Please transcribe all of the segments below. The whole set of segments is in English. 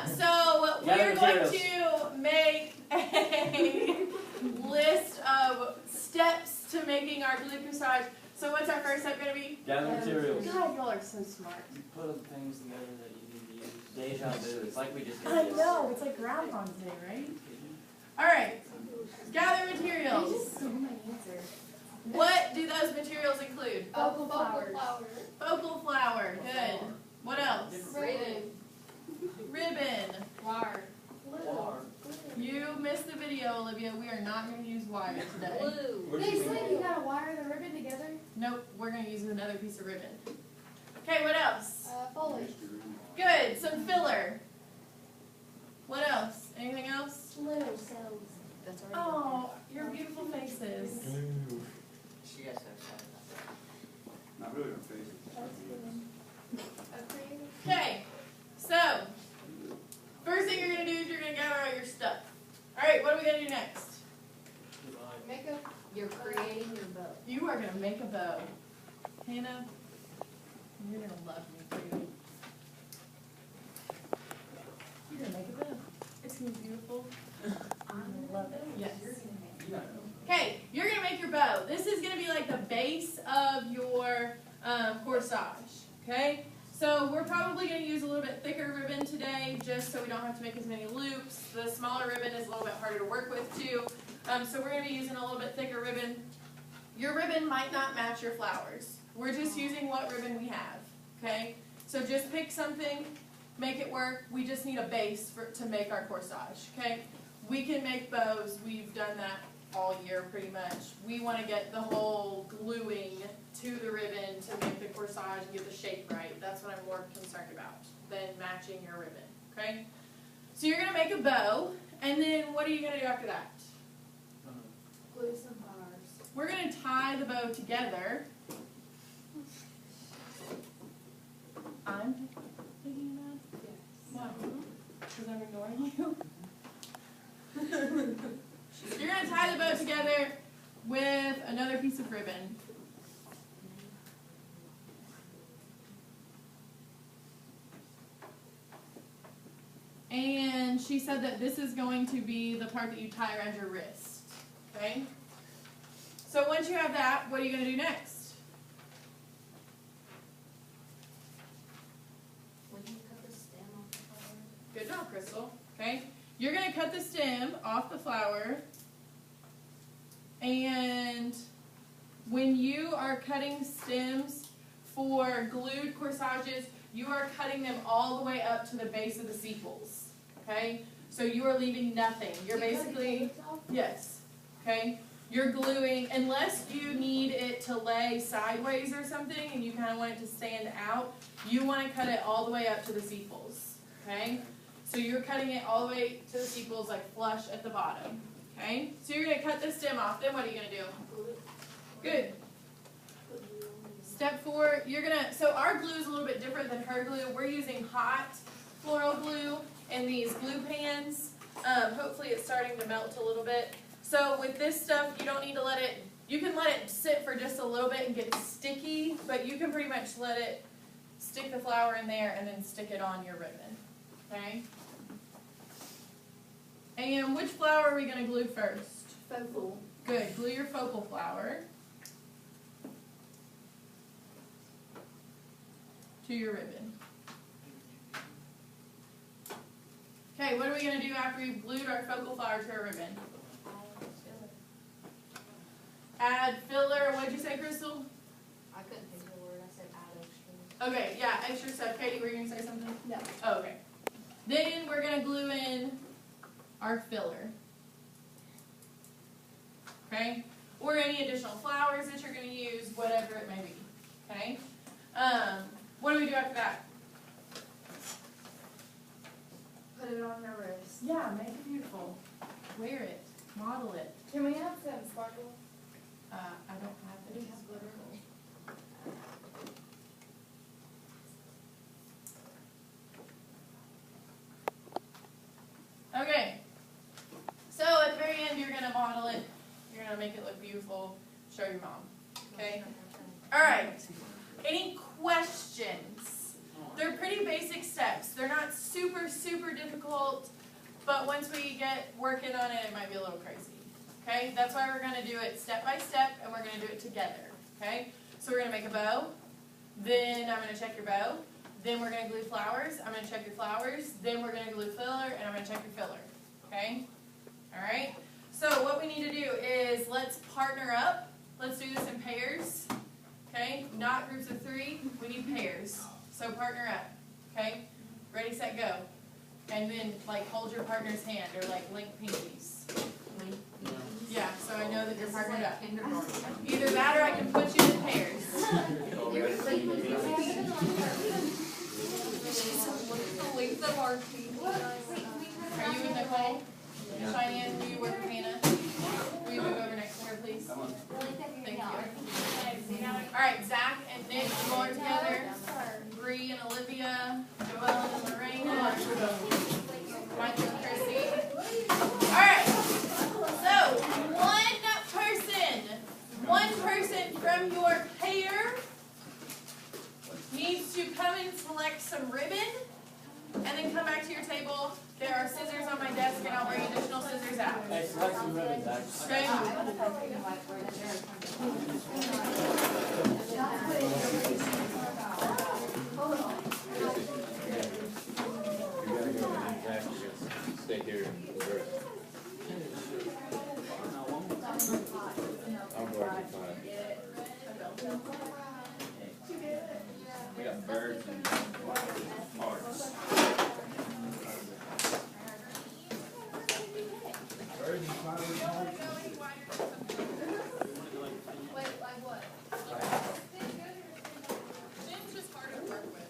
So we're going to make a list of steps to making our glue corsage. So what's our first step going to be? Gather materials. God, y'all are so smart. You put things together that you need to use. Deja vu. It's like we just did I this. know, it's like Groundhog Day, right? Alright, gather materials. What do those materials include? Focal flowers. Focal flower, good. What else? Ribbon. Ribbon. Wire. You missed the video, Olivia. We are not going to use wire today. Glue. They said you gotta wire the ribbon together. Nope, we're going to use another piece of ribbon. Okay, what else? Foliage. Good, some filler. What else? Anything else? Little cells. That's already. Oh, your beautiful faces. She got so excited about that. Not really her face. That's good. Okay, so first thing you're going to do is you're going to gather all your stuff. Alright, what are we going to do next? Makeup. You're creating your bow. You are going to make a bow. Hannah, you're going to love me too. You're going to make a bow. It's going to be beautiful. I love it. Yes. Okay, you're going to make your bow. This is going to be like the base of your corsage. Okay? So we're probably going to use a little bit thicker ribbon today just so we don't have to make as many loops. The smaller ribbon is a little bit harder to work with too. So we're going to be using a little bit thicker ribbon. Your ribbon might not match your flowers. We're just using what ribbon we have. Okay? So just pick something, make it work. We just need a base to make our corsage. Okay? We can make bows. We've done that all year pretty much. We want to get the whole gluing to the ribbon to make the corsage and get the shape right. That's what I'm more concerned about than matching your ribbon. Okay? So you're going to make a bow, and then what are you going to do after that? Glue some bars. We're going to tie the bow together. I'm thinking that? Yes. Why? Because I'm ignoring you? You're going to tie the bow together with another piece of ribbon. And she said that this is going to be the part that you tie around your wrist. Okay? So once you have that, what are you going to do next? When you cut the stem off the flower. Good job, Crystal. Okay? You're going to cut the stem off the flower. And when you are cutting stems for glued corsages, you are cutting them all the way up to the base of the sepals. Okay? So you are leaving nothing. You're basically, yes. Okay? You're gluing, unless you need it to lay sideways or something and you kind of want it to stand out, you want to cut it all the way up to the sepals. Okay? So you're cutting it all the way to the sepals, like flush at the bottom. Okay? So you're going to cut the stem off. Then what are you going to do? Good. Step 4, you're going to, so our glue is a little bit different than her glue. We're using hot floral glue in these glue pans. Hopefully it's starting to melt a little bit. So with this stuff, you don't need to let it, you can let it sit for just a little bit and get sticky, but you can pretty much let it stick the flower in there and then stick it on your ribbon. Okay? And which flower are we going to glue first? Focal. Good. Glue your focal flower to your ribbon. Okay, what are we going to do after we've glued our focal flower to our ribbon? Add filler. What did you say, Crystal? I couldn't think of the word. I said add extra. Okay, yeah, extra stuff. Katie, were you going to say something? No. Oh, okay. Then we're going to glue in our filler. Okay? Or any additional flowers that you're going to use, whatever it may be. Okay? What do we do after that? Put it on your wrist. Yeah, make it beautiful. Wear it. Model it. Can we have some sparkle? I don't have We it. have glitter. Okay. So at the very end, you're going to model it. You're going to make it look beautiful. Show your mom. Okay? All right. Any questions? They're pretty basic steps. They're not super, super difficult. difficult, but once we get working on it, it might be a little crazy. Okay, that's why we're going to do it step by step, and we're going to do it together. Okay, so we're going to make a bow, then I'm going to check your bow, then we're going to glue flowers, I'm going to check your flowers, then we're going to glue filler, and I'm going to check your filler. Okay, alright, so what we need to do is let's partner up, let's do this in pairs. Okay, not groups of 3, we need pairs, so partner up. Okay, ready, set, go. And then, like, hold your partner's hand, or, like, link pinkies. Yeah, so I know that you're partnered up. Either that or I can put you in pairs. Are you with Nicole? Cheyenne, will you work with Hannah? Will you move over next to her, please? Thank you. Alright, Zach and Nick, you all are together. Bree and Olivia, Joelle and Lorena, Mike and Chrissy. Alright, so one person from your pair needs to come and select some ribbon and then come back to your table. There are scissors on my desk and I'll bring additional scissors out. Hey, select some ribbon, Zach. Okay? Stay here. I'm going to find. We got birds and hearts. Birds and flowers and hearts. Wait, like what? Jim's just hard to work with.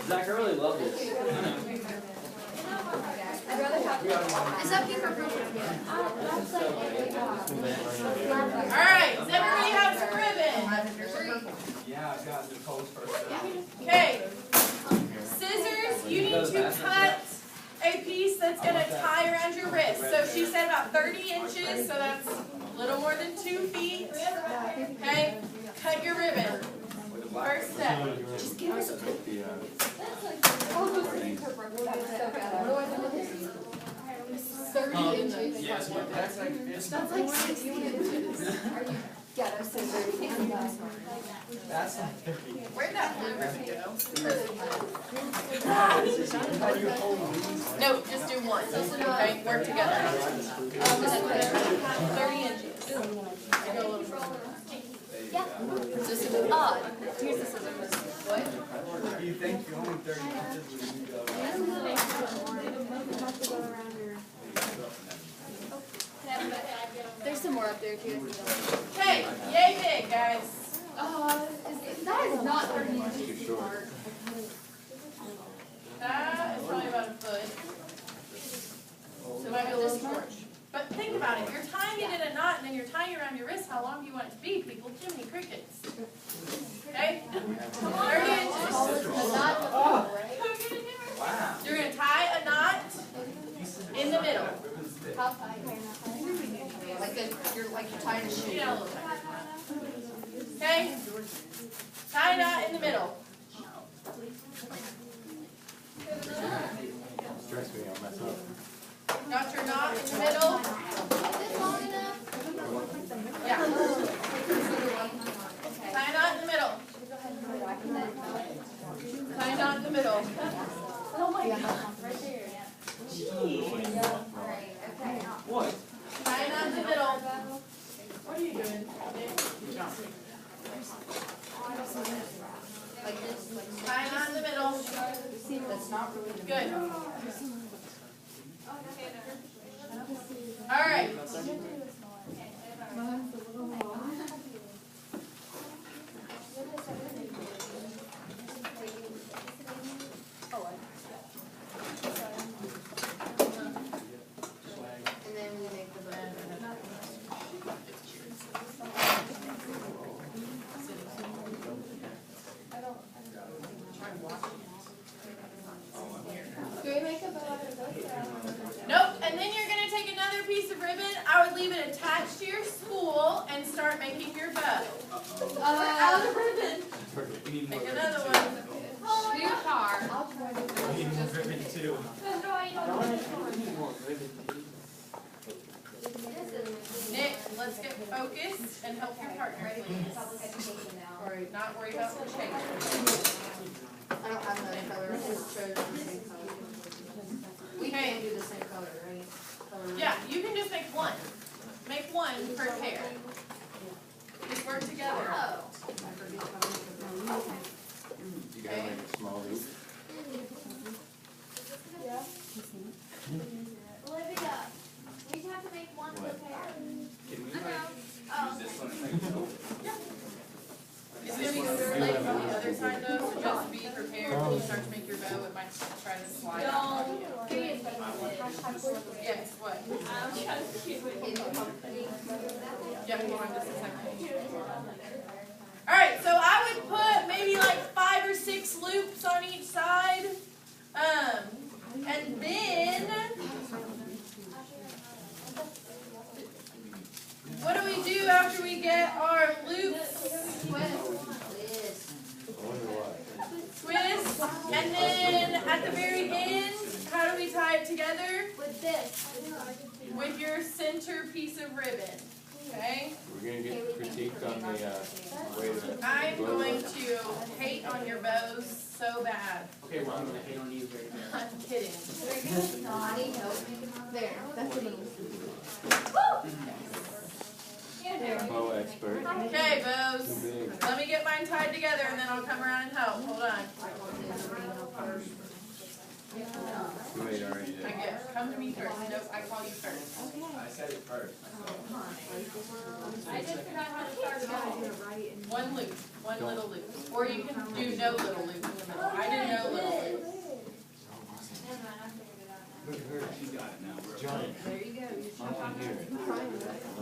Zach, I really love this. Is that paper purple? Alright, does everybody have some ribbon? Yeah, I got Nicole's first. Okay. Scissors, you need to cut a piece that's going to tie around your wrist. So she said about 30 inches, so that's a little more than 2 feet. Okay, cut your ribbon. First step. Just give us a 30 inches. Yes, but that's like, it's That's like 60 inches. Are you ghetto scissors? that's like 30. Where'd that blue ribbon go? How do you hold these? No, just do one. Okay, work together. 30 inches. Go a little further. Yeah. Just odd. Here's the scissors. What? You think you're only 30 inches when you go. There's some more up there too. Okay, yay big, guys. That is not 30 inches apart. That is probably about a foot. So it might be a little short. But think about it. You're tying it in a knot and then you're tying it around your wrist. How long do you want it to be, people? Jiminy crickets. Okay? 30 inches. Wow. You're going to tie a knot in the middle. How tight? You're tying a shoe. Yeah, a little tight. Okay? Tie a knot in the middle. Stress me, I'll mess up. Got your knot in the middle? Yeah. Tie a knot in the middle. Tie a knot in the middle. Oh my God. Right there. What? Tie a knot in the middle. What are you doing, Nick? Like this, like Tie it on in the middle. that's not really the Good. All right. And then we make the band. Do we make a bow out of this? Nope. And then you're going to take another piece of ribbon. I would leave it attached to your spool and start making your bow. Out of ribbon. Make another one. Too hard. We need more ribbon too. Nick, let's get focused and help your partner, please. Or not worry about the shape. I don't have another color, I just chose the same color. We can do the same color, right? Color. Yeah, you can just make one. Make one per pair. Just work together. Oh. You gotta make a small loop. Yeah. Olivia, we have to make one per pair. Can we use this one and make it go? It's gonna be super late on the other side though, so just be prepared when you start to make your bow, it might try to slide out on you. Yes, what? Yeah, hold on just a second. Alright, so I would put maybe like 5 or 6 loops on each side. And then what do we do after we get our loops? I wonder why. Twist, and then at the very end, how do we tie it together? With this. With your center piece of ribbon, okay? We're gonna get critiqued on the, way that. I'm going to hate on your bows so bad. Okay, well, I'm gonna hate on you very bad. I'm kidding. No, I need help. There, that's what it is. Bow expert. Okay, bows. Too big. Let me get mine tied together and then I'll come around and help. Hold on. Too late already. I get, come to me first. Nope, I call you first. I said it first. I just forgot how to start going. One loop, one little loop. Or you can do no little loop in the middle. I do no little loop. Look at her, she got it now. Giant. There you go. I can hear it. No,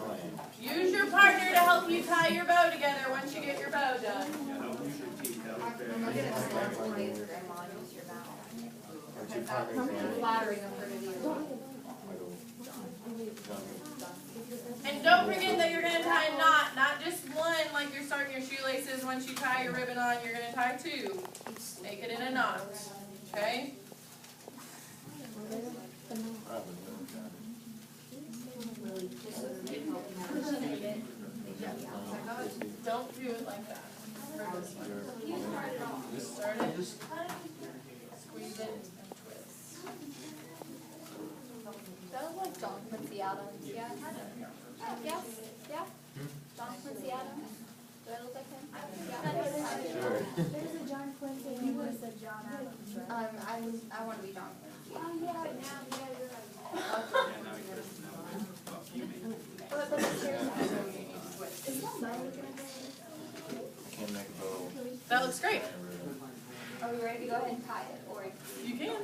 I am. Use your partner to help you tie your bow together once you get your bow done. Yeah, don't use your teeth, that was very I'm nice. gonna send one of your grandma use your mouth. What's your partner's name? Flattering of her to do. And don't forget that you're gonna tie a knot, not just one like you're starting your shoelaces. Once you tie your ribbon on, you're gonna tie 2. Make it in a knot, okay? Don't do it like that. For this one. Start it, squeeze it, and twist. That was like John Quincy Adams, yeah? Yes, yeah? John Quincy Adams? Do I look like him? Sure. There's a John Quincy and there's a John Adams, right? I wanna be John Quincy. Oh, yeah, now, yeah, you're right. But seriously, Is that bow looking okay? Can't make a bow. that looks great. Are we ready to go ahead and tie it, or? You can.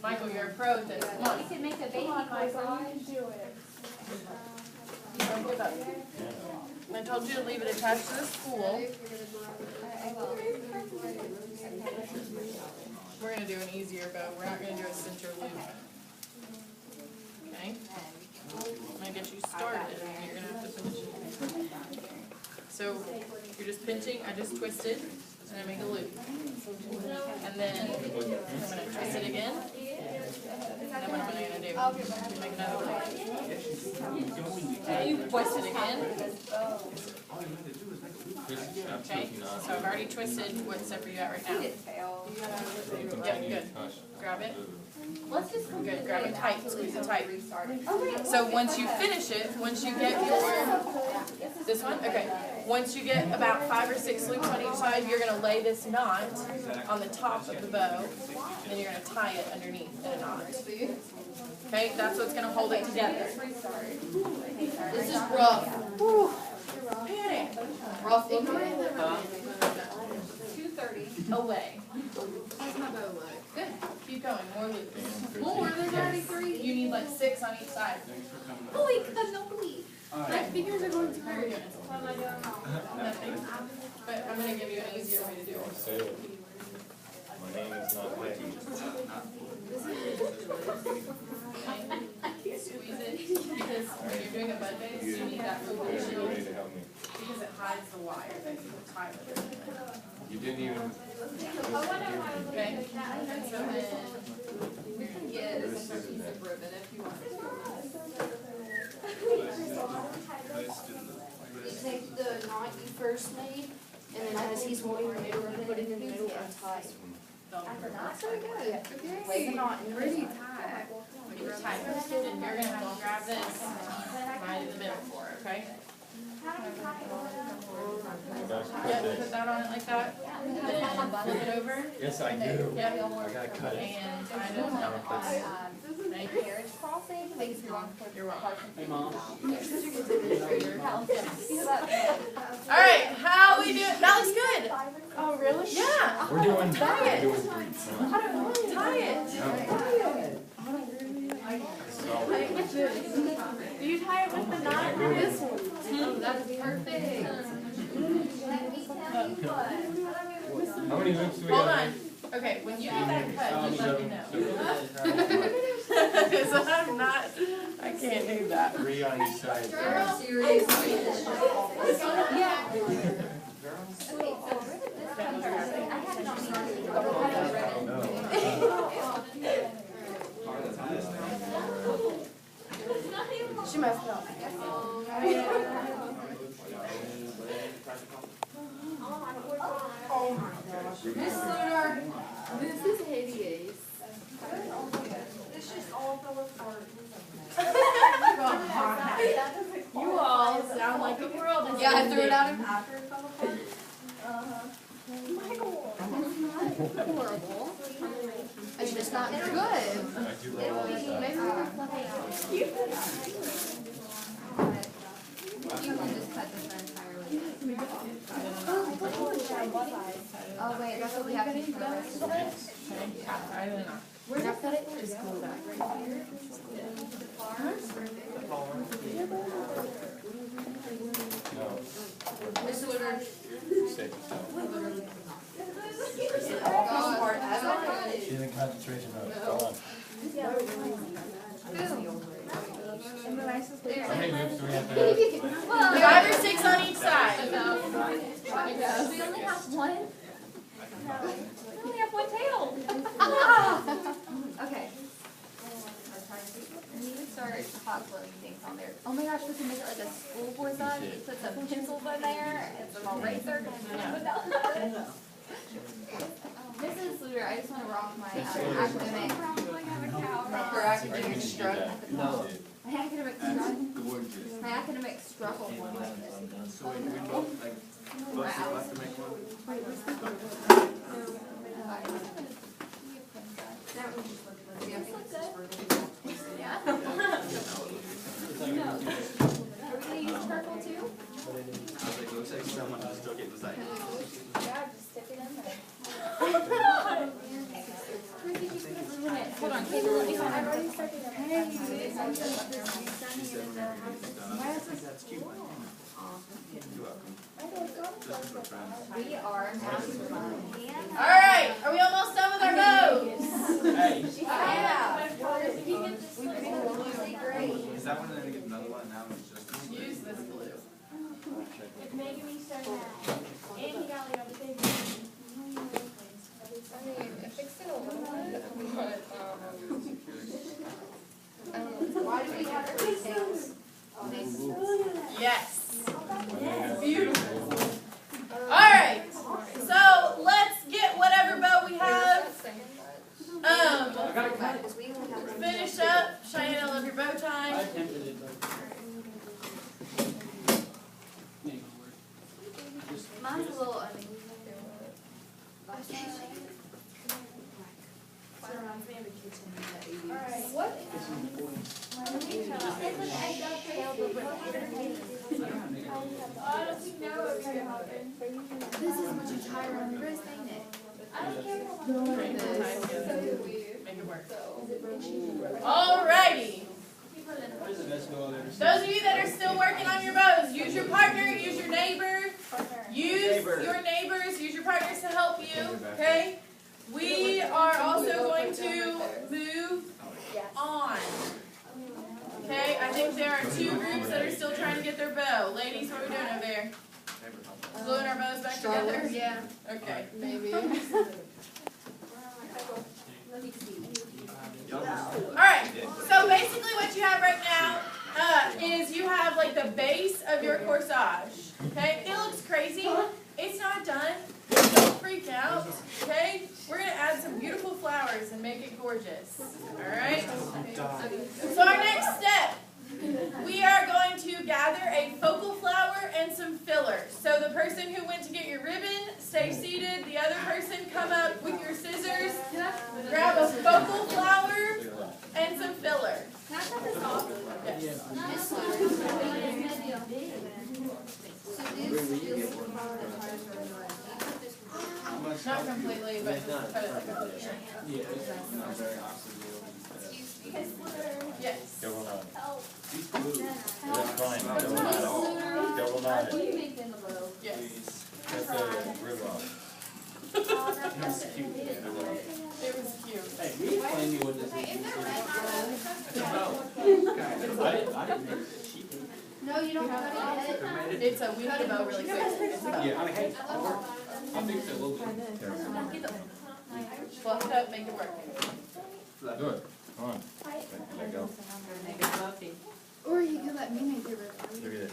Michael, you're a pro at this. Come on. We could make a baby massage. Do it. Don't give up. I told you to leave it attached to the spool. We're gonna do an easier bow. We're not gonna do a center loop. Okay? I'm gonna get you started and then you're gonna have to finish it. So you're just pinching, I just twisted, and I make a loop. And then I'm gonna twist it again. And then what am I gonna do? Make another loop. Okay, you twist it again. Okay, so I've already twisted. What step are you at right now? It failed. Yep, good. Grab it. Let's just go Good, grab it tight, squeeze it tight. restart it. Okay. So once you finish it, once you get your, this one? Okay. Once you get about 5 or 6 loops on each side, you're gonna lay this knot on the top of the bow, and then you're gonna tie it underneath in a knot. Okay, that's what's gonna hold it together. This is rough. Panic. Rough looking. 2:30. Away. How's my bow look? Good. Keep going. More loops. More, there's already 3. You need like 6 on each side. Holy cannoli. My fingers are going to hurt. Nothing. But I'm gonna give you an easier way to do it. Say it. My name is not Peggy. Squeeze it because when you're doing a bud base, you need that You're rotation ready to help me. because it hides the wire that you tie with it. You didn't even. Okay? And so then Yes. This is that. Ribbon if you want. You take the knot you first made, and then as he's holding the middle, you put it in the middle and tie. That's really good. Lay the knot in the middle. when you're tight, and you're gonna have to grab this right in the middle for it, okay? Yep, put that on it like that, and then flip it over. Yes, I do. Yep. I gotta cut it. And tie it up. Right. Carriage crossing makes me want to put your parking. Hey, Mom. Alright, how we do it? That looks good. Oh, really? Yeah. We're doing Tie it. greets. Tie it. Do you tie it with the knot or this one? Oh, that's perfect. How many loops do we Hold got? on. Okay, when you get that cut, just let me know. So So I'm not, I can't do that. 3 on each side. Seriously. Yeah. She messed up. Miss Lunar, this is hideous. This just all fell apart. You all sound like the world is Yeah, I threw ending. it out after it fell apart. Horrible. It's just not good. I do love all this stuff. You can just cut this entirely. Oh wait, that's what we have to do for the rest of this. I don't know. Where did I cut it? Just go back. No, Miss Lunar. save yourself. It all fell apart as I cut it. She didn't concentrate enough. Go on. How many loops do we have to have? 5 or 6 on each side. We only have one? We only have one tail. Okay. We need to start hot gluing things on there. Oh my gosh, we can make it like a schoolboy size. Put some pencils in there and some eraser. Mrs. Luder, I just want to rock my academic. Her academic strut. No. My academic struggle. My academic struggle. So we both, like, both of us to make one? Yeah. Are we gonna use purple too? I was like, looks like someone is still getting excited. Yeah, just stick it in there. Hold on, can you let me find I've already started it. That's cute. You're welcome. Just for friends. We are now. Alright, are we almost done with our bows? Hey, Yeah. is that one gonna get another one now? It's just. Use this glue. It's making me so mad. And he got like everything. It fixed it a little bit, but, Why do we have everything? Yes. Beautiful. Alright, what is I don't think now what's gonna happen. This is much higher on the wrist, ain't it? I don't care how Great, long we'll tie it together. so weird. Make it work. So, Alrighty. Where's the best goal I've ever seen? Those of you that are still working on your bows, use your partner, use your neighbor, use Neighbor. your neighbors, use your partners to help you, okay? We are also going to move on. Okay, I think there are 2 groups that are still trying to get their bow. Ladies, what are we doing over there? Gluing our bows back together? Yeah, Okay. maybe. Alright, so basically what you have right now is you have like the base of your corsage. Okay, it looks crazy. It's not done. Don't freak out. Okay, we're going to add some beautiful flowers and make it gorgeous. Alright? So our next step, we are going to gather a focal flower and some fillers. So the person who went to get your ribbon, stay seated. The other person, come up with your scissors, grab a focal flower and some filler. Can I cut this off? Yes. This one. So this Not completely, but It's not. just cut it like a little. Yeah, it's not very oxidable. Yes. Double knot. These blue. That's fine. Double knot. Double knot. What do you make in the bow? Yes. Cut the rib off. That's cute. It was cute. Hey, we explain me what this is. I didn't make it cheap. No, you don't cut it. It's a we need to bow really quick. It's about Yeah, I mean, hey, I'll fix it a little bit. fluff it up, make it work. Do it. Come on. There you go. Or you could let me make the rib. Look at this.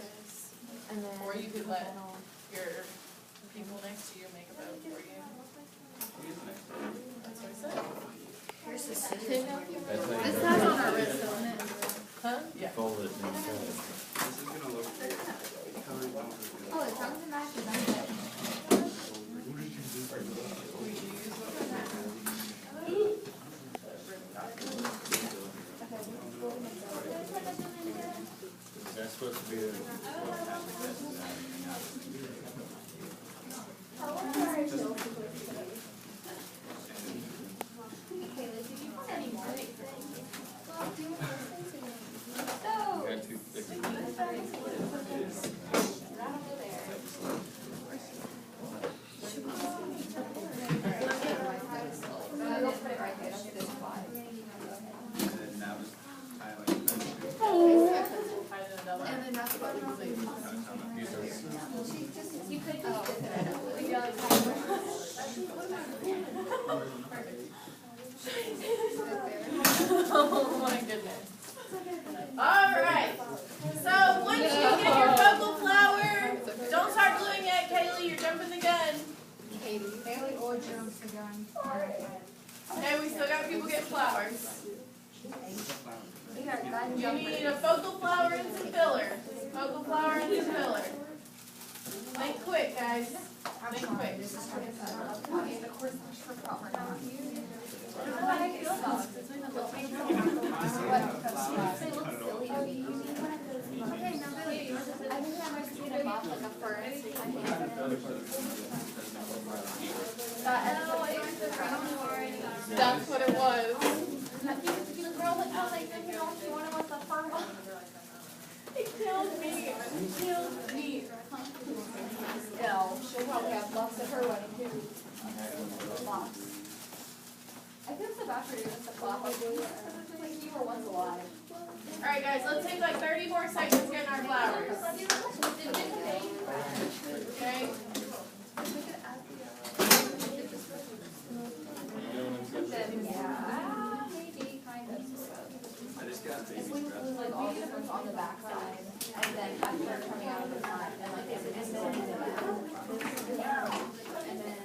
And then. Or you could let your people next to you make a bow for you. That's what I said. Here's the scissors. That's how you This do has it. on our wrist, doesn't it? Huh? Yeah. Fold it and fold This is gonna look coloring off. Oh, it comes in that. That's supposed to be a... Got too thick. And then now just highlight. Tie it in a double. And then that's what we do. Use those. You could just dip it. Oh my goodness. Alright. So once you get your focal flower, don't start gluing yet, Kaylee, you're jumping the gun. Haley or jumps the gun. Okay, we still got people getting flowers. We got gun You jumpers. need a focal flower and some filler. Focal flower and some filler. Think quick, guys. Think quick. Okay, now Billy, I think I might see them off like a furnace. That's what it was. The girl that was like, you know, she wanted with the fur. It killed me. It killed me. No, she'll probably have lots of her wedding too. Lots. I think it's the battery with the clock. Like you were once alive. Alright guys, let's take like 30 more seconds getting our flowers. Okay? Yeah, maybe, kind of. I just got If we glue like all the ones on the back side, and then have them coming out of the front, and like this is in the back. And then.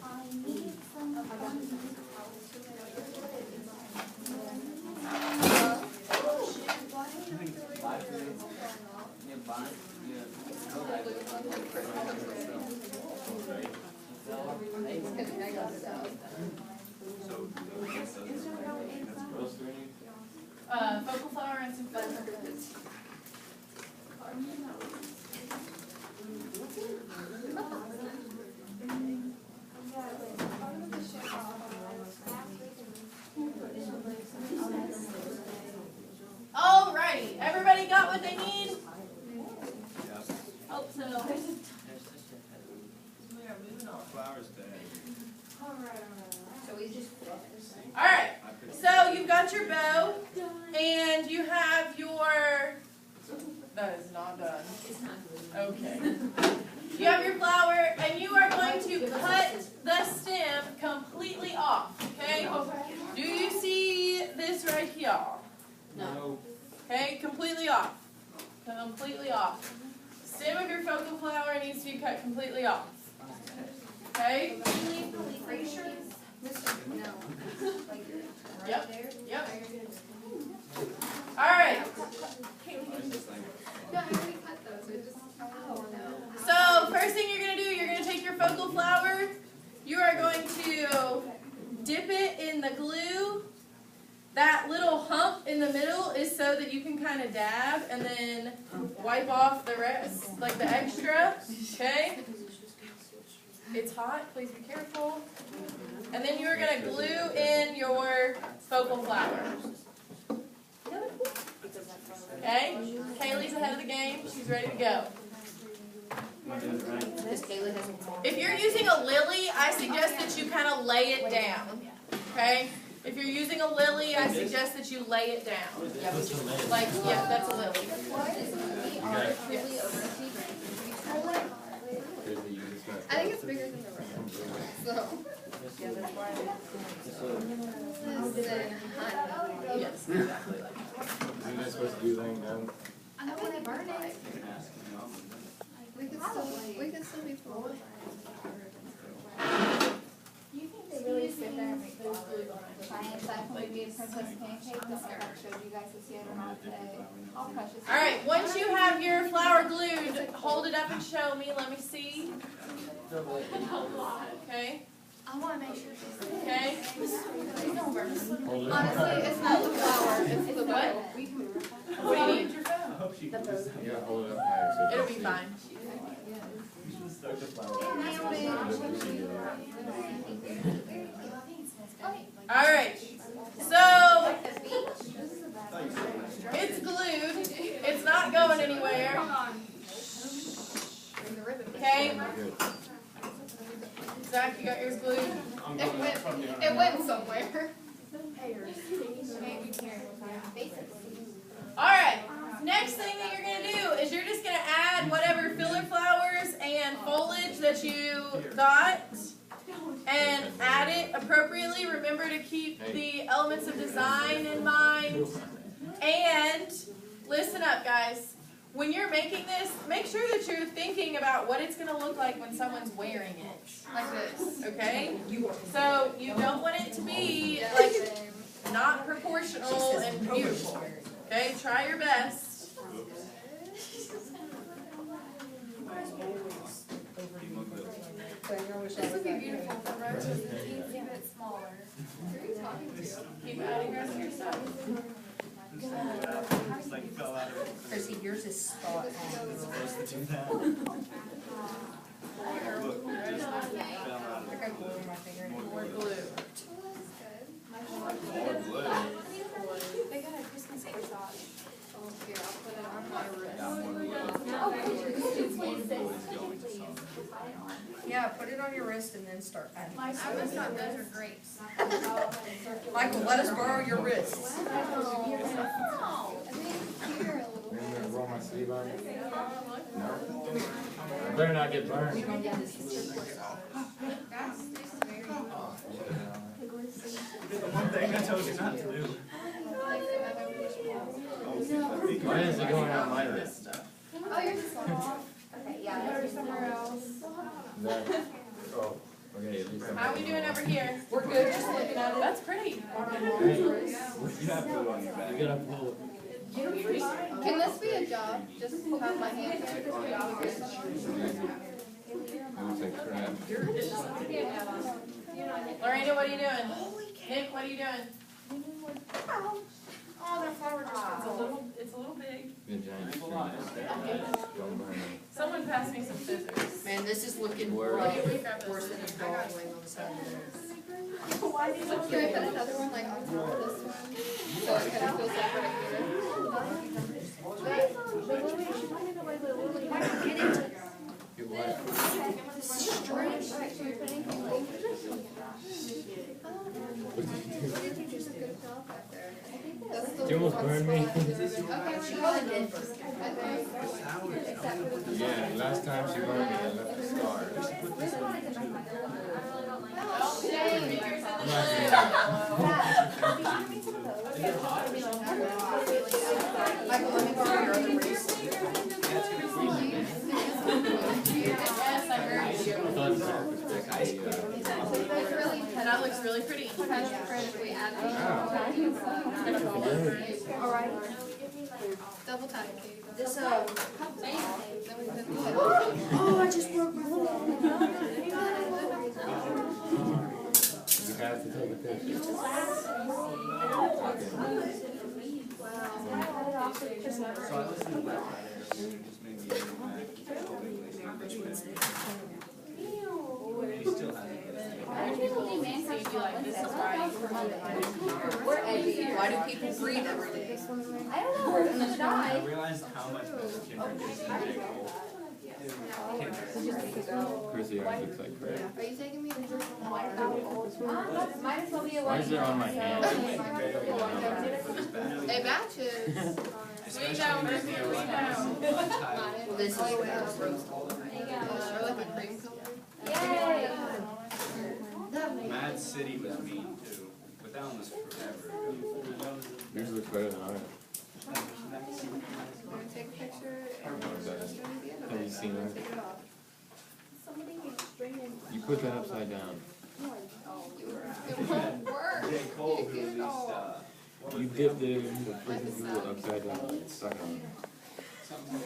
I need some. Yeah, bye. Yeah. Okay. You have your flower, and you are going to cut the stem completely off, okay? Do you see this right here? No. Okay, completely off. Completely off. Stem of your focal flower needs to be cut completely off. Okay? Are you sure this? No. Like, Yep. right there? Yep. Alright. No, I already cut those, I just, oh, no. So, first thing you're going to do, you're going to take your focal flower. You are going to dip it in the glue. That little hump in the middle is so that you can kind of dab and then wipe off the rest, like the extra. Okay? It's hot, please be careful. And then you're going to glue in your focal flower. Okay? Kaylee's ahead of the game. She's ready to go. If you're using a lily, I suggest that you kind of lay it down. Okay? If you're using a lily, I suggest that you lay it down. Like, yeah, that's a lily. I think it's bigger than the rest, so. Yes, exactly like that. Isn't that supposed to be laying down? I don't want to burn it. We could still be full. You think they really sit there and make those clients that would be a princess pancake? Don't know if I showed you guys this yet or not today. All precious. All right, once you have your flower glued, hold it up and show me. Let me see. Okay. I want to make sure she's. Okay. Hold it. Honestly, it's not the flower, it's the bow. What do you need? Yeah, hold it up higher. So It'll be fine. All right. So it's glued. It's not going anywhere. Okay. Zach, you got yours glued? It went somewhere. All right. Next thing that you're going to do is you're just going to add whatever filler flowers and foliage that you got and add it appropriately. Remember to keep the elements of design in mind. And listen up, guys. When you're making this, make sure that you're thinking about what it's going to look like when someone's wearing it. Like this. Okay? So you don't want it to be like not proportional and beautiful. Okay? Try your best. This would be beautiful for roaches and teens, a bit smaller. Who are you talking to? Keep adding rest of your stuff. It's like fell out of it. Chrissy, yours is spot on. Supposed to do that. Look, it just fell out of I got glue on my finger. More glue. They got a Christmas corsage. Oh, here, I'll put it on my wrist. Yeah, put it on your wrist and then start adding. I always thought those are grapes. Michael, let us borrow your wrists. I think it's here a little I'm bit. gonna roll my sleeve on it. No? I better not get burned. it. The one thing I told you not to do. Why is it going out my wrist? Oh, yours is small. Okay, yeah, yours is somewhere else. That, oh, okay, at least I'm. How are we doing over here? We're good, just looking at it. That's pretty. You have glue on your back. You gotta pull it. Can this be a job? Just have my hand here. It looks like crap. Lorena, what are you doing? Nick, what are you doing? Oh, that flower just it's a little big. The giant tree. Don't burn it. Someone pass me some scissors. Man, this is looking Where? worse than a dog laying on the side of the road. Can I put another one like on top of this one? So it kind of feels like right here. It white. Alright, should we put anything like? She almost burned me. Okay, She probably did. Yeah, last time she burned me, I left a scar. Michael, let me borrow your other race. Yes, I heard you. That looks really pretty. Alright. Double tap. This, Oh, I just broke my leg. You have to take a picture. we're edgy. Why do people breathe every day? I don't know, we're gonna die. I realized how much better Kendrick is than J. Cole. Chrissy always looks like crap. Are you taking me to this Might as well be a Why is it on my hand? Hey, batches. We down, Ricky, we down. Well, this is rose gold. Or like a cream color. Yay! Mad City was mean too, but that one was forever. Yours looks better than ours. Wanna take a picture? No, it doesn't. Have you seen that? Take it off. You put that upside down. It won't work. J. Cole released, You dipped it in the freaking Google upside down. Suck on it. something like,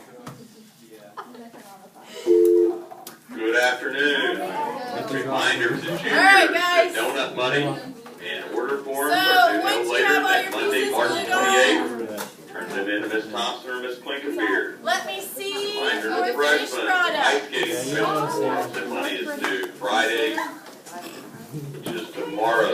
Good afternoon. Reminders that All right, juniors guys. get donut money in order forms So, are due once no you later have all than your Monday, pieces March glued 28th. Turn them in to Miss Thompson or Miss Klinkenbeard. Let me see Reminder your to finished freshmen, ice product. skating field that money is due Friday, which is tomorrow.